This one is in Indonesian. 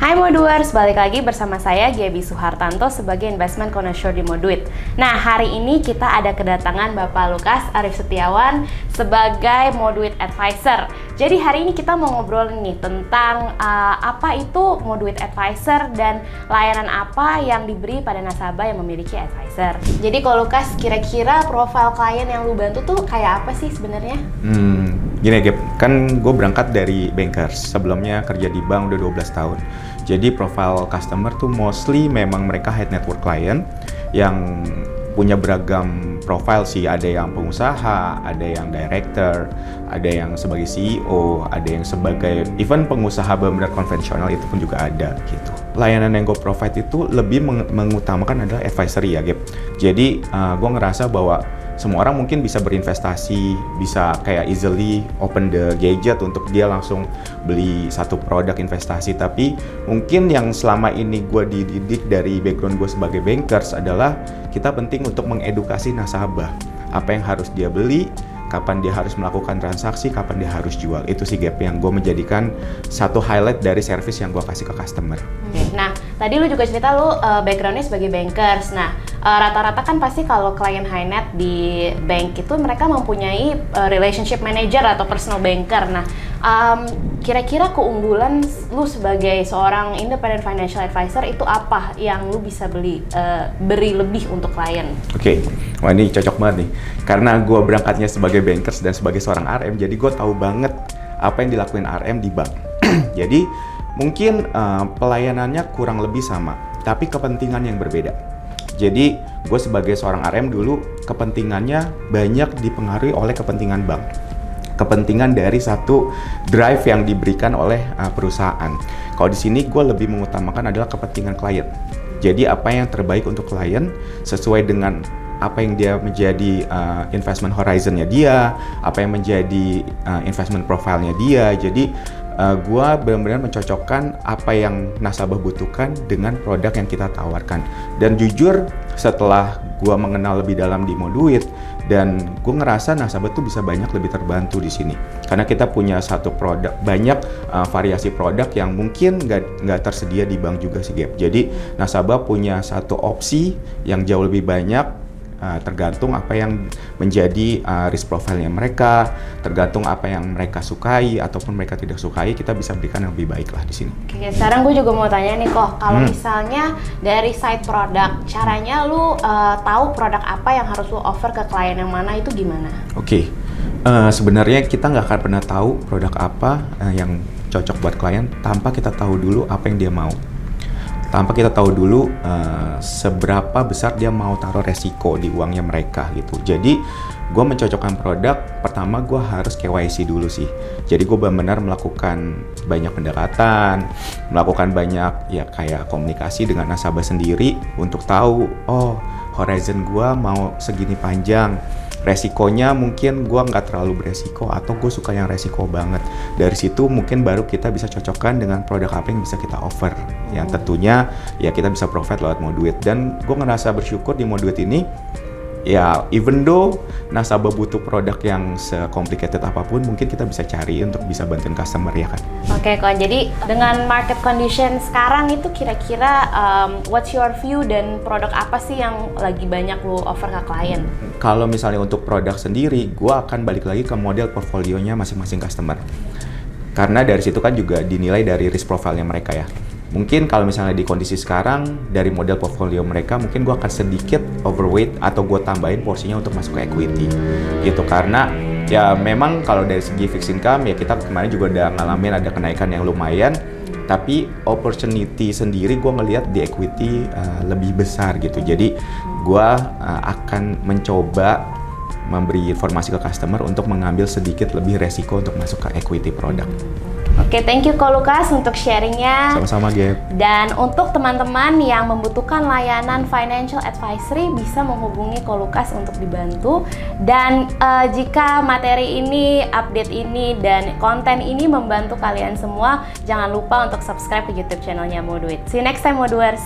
Hai Moduers, balik lagi bersama saya Gaby Suhartanto sebagai Investment Connoisseur di Moduit. Nah, hari ini kita ada kedatangan Bapak Lukas Arif Setiawan sebagai Moduit Advisor. Jadi hari ini kita mau ngobrol nih tentang apa itu Moduit Advisor dan layanan apa yang diberi pada nasabah yang memiliki advisor. Jadi kalau Lukas, kira-kira profil klien yang lu bantu tuh kayak apa sih sebenarnya? Gini Gap, kan gue berangkat dari bankers, sebelumnya kerja di bank udah 12 tahun. Jadi profile customer tuh mostly memang mereka high net worth client yang punya beragam profile sih, ada yang pengusaha, ada yang director, ada yang sebagai CEO, ada yang sebagai even pengusaha benar-benar konvensional itu pun juga ada gitu. Layanan yang gue provide itu lebih mengutamakan adalah advisory ya Gap. Jadi gue ngerasa bahwa semua orang mungkin bisa berinvestasi, bisa kayak easily open the gadget untuk dia langsung beli satu produk investasi. Tapi mungkin yang selama ini gue dididik dari background gue sebagai bankers adalah kita penting untuk mengedukasi nasabah. Apa yang harus dia beli, kapan dia harus melakukan transaksi, kapan dia harus jual. Itu sih Gap yang gue menjadikan satu highlight dari service yang gue kasih ke customer. Nah, tadi lu juga cerita lu backgroundnya sebagai bankers. Nah, rata-rata kan pasti kalau klien high net di bank itu mereka mempunyai relationship manager atau personal banker. Nah, kira-kira keunggulan lu sebagai seorang independent financial advisor itu apa yang lu bisa beri lebih untuk klien? Oke, wah ini cocok banget nih. Karena gue berangkatnya sebagai bankers dan sebagai seorang RM, jadi gue tahu banget apa yang dilakuin RM di bank. Jadi mungkin pelayanannya kurang lebih sama, tapi kepentingan yang berbeda. Jadi gue sebagai seorang RM dulu kepentingannya banyak dipengaruhi oleh kepentingan bank. Kepentingan dari satu drive yang diberikan oleh perusahaan. Kalau di sini gue lebih mengutamakan adalah kepentingan klien. Jadi apa yang terbaik untuk klien sesuai dengan apa yang dia menjadi investment horizon-nya dia, apa yang menjadi investment profile-nya dia. Jadi gue benar-benar mencocokkan apa yang nasabah butuhkan dengan produk yang kita tawarkan. Dan jujur setelah gue mengenal lebih dalam di Moduit, dan gue ngerasa nasabah tuh bisa banyak lebih terbantu di sini. Karena kita punya satu produk, banyak variasi produk yang mungkin nggak tersedia di bank juga sih Gap. Jadi nasabah punya satu opsi yang jauh lebih banyak. Tergantung apa yang menjadi risk profile-nya mereka, tergantung apa yang mereka sukai ataupun mereka tidak sukai, kita bisa berikan yang lebih baik lah di sini. Oke, sekarang gue juga mau tanya nih kok, kalau misalnya dari side product, caranya lu tahu produk apa yang harus lu offer ke klien yang mana itu gimana? Oke, sebenarnya kita nggak akan pernah tahu produk apa yang cocok buat klien tanpa kita tahu dulu apa yang dia mau. Tanpa kita tahu dulu seberapa besar dia mau taruh resiko di uangnya mereka gitu. Jadi gue mencocokkan produk, pertama gue harus KYC dulu sih. Jadi gue benar-benar melakukan banyak pendekatan, melakukan banyak ya kayak komunikasi dengan nasabah sendiri untuk tahu, oh horizon gue mau segini panjang. Resikonya mungkin gue nggak terlalu beresiko atau gue suka yang resiko banget. Dari situ mungkin baru kita bisa cocokkan dengan produk apa yang bisa kita offer. Yang tentunya ya kita bisa provide lewat Moduit. Dan gue ngerasa bersyukur di Moduit ini ya even though nasabah butuh produk yang se-complicated apapun, mungkin kita bisa cari untuk bisa bantuin customer ya kan. Oke kok, jadi dengan market condition sekarang itu kira-kira what's your view dan produk apa sih yang lagi banyak lu offer ke klien? Kalau misalnya untuk produk sendiri, gue akan balik lagi ke model portfolionya masing-masing customer. Karena dari situ kan juga dinilai dari risk profile-nya mereka ya. Mungkin kalau misalnya di kondisi sekarang, dari model portfolio mereka, mungkin gue akan sedikit overweight atau gue tambahin porsinya untuk masuk ke equity. Gitu, karena ya memang kalau dari segi fixed income, ya kita kemarin juga udah ngalamin ada kenaikan yang lumayan. Tapi opportunity sendiri gue ngelihat di equity lebih besar gitu. Jadi gue akan mencoba memberi informasi ke customer untuk mengambil sedikit lebih resiko untuk masuk ke equity product. Oke, thank you Ko Lukas untuk sharingnya. Sama-sama Gap. Dan untuk teman-teman yang membutuhkan layanan financial advisory bisa menghubungi Ko Lukas untuk dibantu. Dan jika materi ini, update ini, dan konten ini membantu kalian semua, jangan lupa untuk subscribe ke YouTube channelnya Moduit. See you next time Moduers.